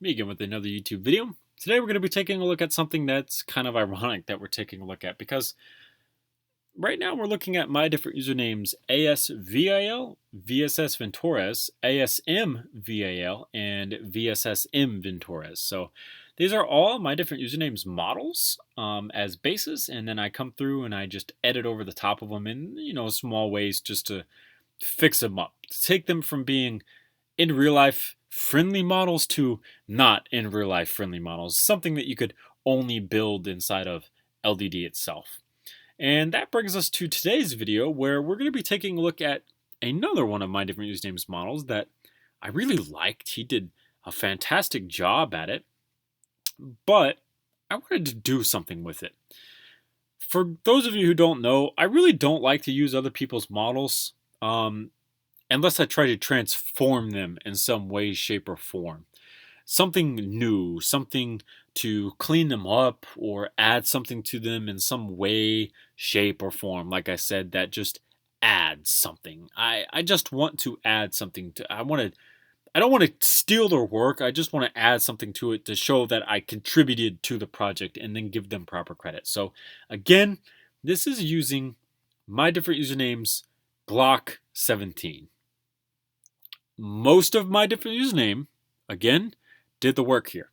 Me again with another YouTube video. Today we're going to be taking a look at something that's kind of ironic that we're taking a look at, because right now we're looking at my different usernames ASVIL, VSSVentores, ASMVAL, and VSSMVentores. So these are all my different usernames models as bases, and then I come through and I just edit over the top of them in small ways just to fix them up, to take them from being in real life friendly models to not in real life friendly models, something that you could only build inside of LDD itself. And that brings us to today's video, where we're going to be taking a look at another one of my different usernames models that I really liked. He did a fantastic job at it, but I wanted to do something with it. For those of you who don't know, I really don't like to use other people's models unless I try to transform them in some way, shape, or form. Something new, something to clean them up or add something to them in some way, shape, or form. Like I said, that just adds something. I just want to add something to. I don't want to steal their work. I just want to add something to it to show that I contributed to the project and then give them proper credit. So again, this is using my different usernames, Glock17. Most of my different username, again, did the work here.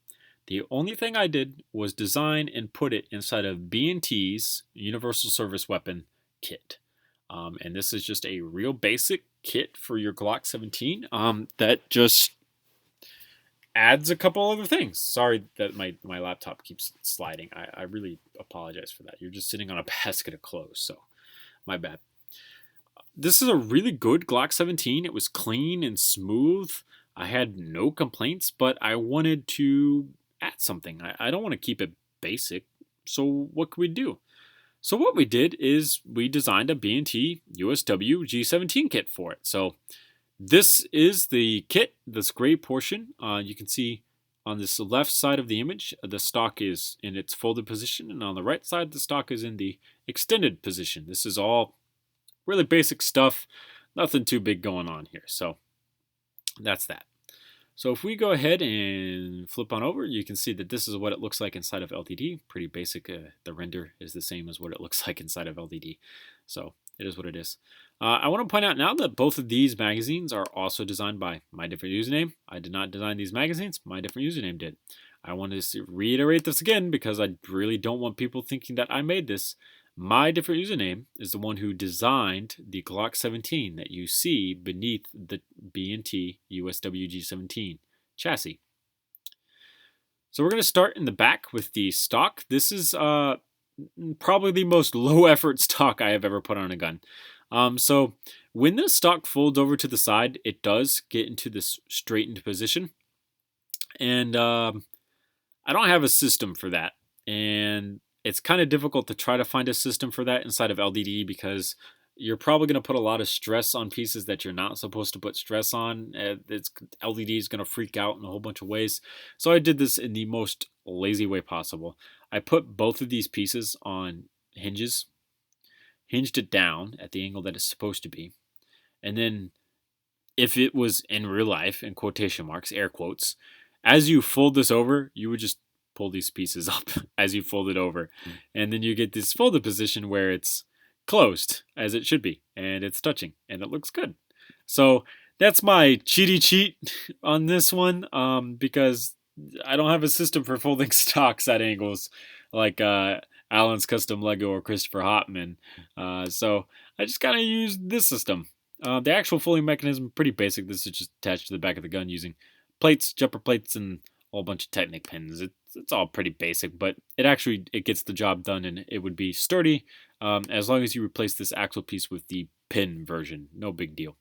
The only thing I did was design and put it inside of B&T's Universal Service Weapon kit. And this is just a real basic kit for your Glock 17 that just adds a couple other things. Sorry that my laptop keeps sliding. I really apologize for that. You're just sitting on a basket of clothes, so my bad. This is a really good Glock 17. It was clean and smooth. I had no complaints, but I wanted to add something. I don't want to keep it basic, so what could we do? So what we did is we designed a B&T USW G17 kit for it. So this is the kit, this gray portion. You can see on this left side of the image, the stock is in its folded position, and on the right side, the stock is in the extended position. This is all really basic stuff, nothing too big going on here. So that's that. So if we go ahead and flip on over, you can see that this is what it looks like inside of LDD. Pretty basic. The render is the same as what it looks like inside of LDD. So it is what it is. I want to point out now that both of these magazines are also designed by my different username. I did not design these magazines. My different username did. I want to reiterate this again because I really don't want people thinking that I made this. My different username is the one who designed the Glock 17 that you see beneath the B&T USW G17 chassis. So we're going to start in the back with the stock. This is probably the most low effort stock I have ever put on a gun. So when the stock folds over to the side, it does get into this straightened position. And I don't have a system for that. And it's kind of difficult to try to find a system for that inside of LDD because you're probably going to put a lot of stress on pieces that you're not supposed to put stress on. LDD is going to freak out in a whole bunch of ways. So I did this in the most lazy way possible. I put both of these pieces on hinges, hinged it down at the angle that it's supposed to be. And then if it was in real life, in quotation marks, air quotes, as you fold this over, you would just pull these pieces up as you fold it over, and then you get this folded position where it's closed as it should be and it's touching and it looks good. So that's my cheaty cheat on this one, because I don't have a system for folding stocks at angles like Alan's Custom Lego or Christopher Hopman. So I just kind of used this system. The actual folding mechanism, pretty basic. This is just attached to the back of the gun using plates, jumper plates, and a whole bunch of Technic pins. It's all pretty basic, but it gets the job done, and it would be sturdy as long as you replace this axle piece with the pin version. No big deal.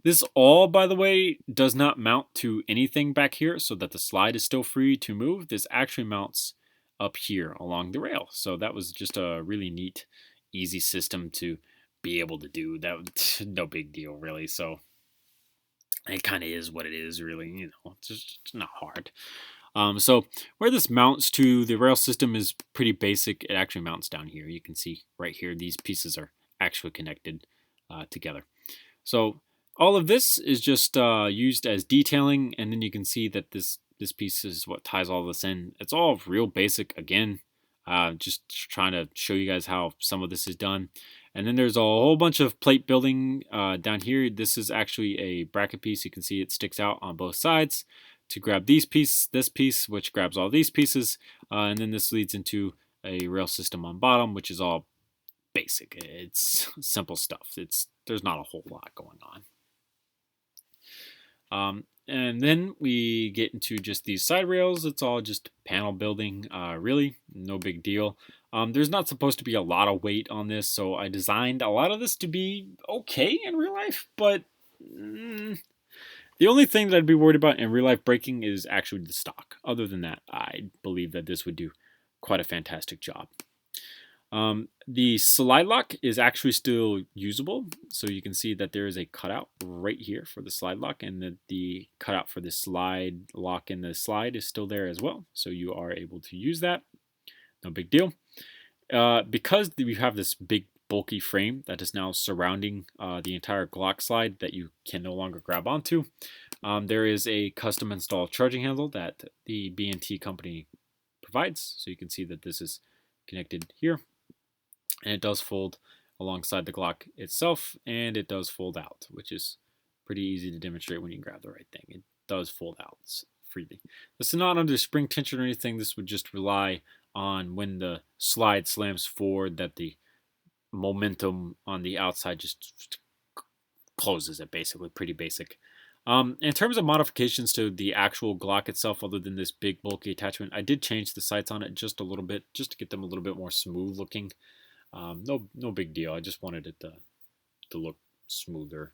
This all, by the way, does not mount to anything back here so that the slide is still free to move. This actually mounts up here along the rail. So that was just a really neat, easy system to be able to do. That no big deal, really. So it kind of is what it is, really. It's just not hard. So where this mounts to the rail system is pretty basic. It actually mounts down here. You can see right here, these pieces are actually connected together. So All of this is just used as detailing, and then you can see that this piece is what ties all this in. It's all real basic again. Just trying to show you guys how some of this is done. And then there's a whole bunch of plate building down here. This is actually a bracket piece. You can see it sticks out on both sides to grab this piece, which grabs all these pieces. And then this leads into a rail system on bottom, which is all basic. It's simple stuff. There's not a whole lot going on. And then we get into just these side rails. It's all just panel building, really, no big deal. There's not supposed to be a lot of weight on this, so I designed a lot of this to be okay in real life, but the only thing that I'd be worried about in real life breaking is actually the stock. Other than that, I believe that this would do quite a fantastic job. The slide lock is actually still usable, so you can see that there is a cutout right here for the slide lock, and the cutout for the slide lock in the slide is still there as well, so you are able to use that. No big deal. Because we have this big bulky frame that is now surrounding the entire Glock slide that you can no longer grab onto, there is a custom installed charging handle that the B&T company provides, so you can see that this is connected here. And it does fold alongside the Glock itself, and it does fold out, which is pretty easy to demonstrate when you grab the right thing. It does fold out freely. This is not under spring tension or anything. This would just rely on when the slide slams forward that the momentum on the outside just closes it, basically. Pretty basic. In terms of modifications to the actual Glock itself, other than this big bulky attachment, I did change the sights on it just a little bit, just to get them a little bit more smooth looking. No big deal. I just wanted it to look smoother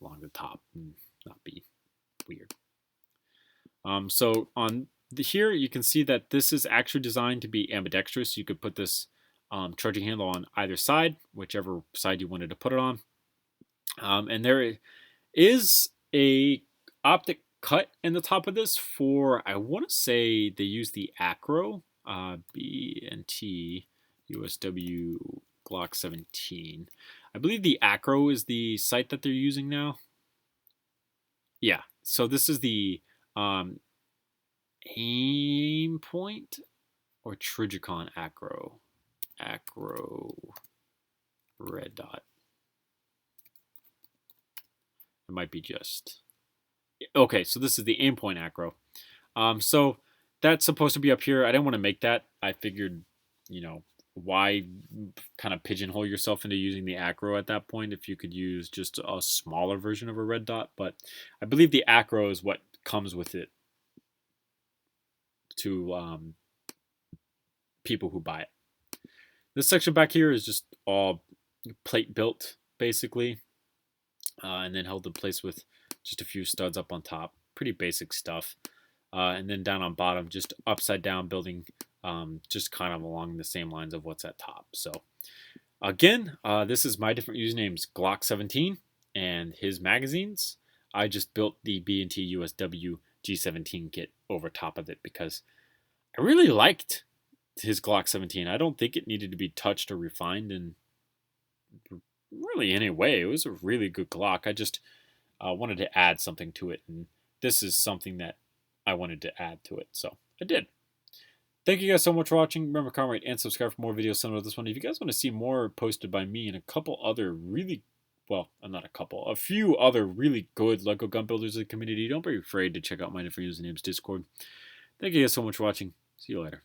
along the top and not be weird. So on here you can see that this is actually designed to be ambidextrous. You could put this charging handle on either side, whichever side you wanted to put it on. And there is a optic cut in the top of this for, I want to say they use the Acro B&T USW Glock 17. I believe the Acro is the sight that they're using now. Yeah, so this is the aim point or Trijicon Acro red dot. It might be just okay. So this is the aim point Acro. So that's supposed to be up here. I didn't want to make that. I figured, why kind of pigeonhole yourself into using the Acro at that point if you could use just a smaller version of a red dot. But I believe the Acro is what comes with it to people who buy it. This section back here is just all plate built, basically, and then held in place with just a few studs up on top. Pretty basic stuff. And then down on bottom, just upside down building, just kind of along the same lines of what's at top. So again, this is my different usernames, Glock17 and his magazines. I just built the B&T USW G17 kit over top of it because I really liked his Glock 17. I don't think it needed to be touched or refined in really any way. It was a really good Glock. I just wanted to add something to it, and this is something that I wanted to add to it, so I did. Thank you guys so much for watching. Remember, comment, and subscribe for more videos similar to this one. If you guys want to see more posted by me and a couple other really, well, not a couple, a few other really good Lego gun builders in the community, don't be afraid to check out my different usernames Discord. Thank you guys so much for watching. See you later.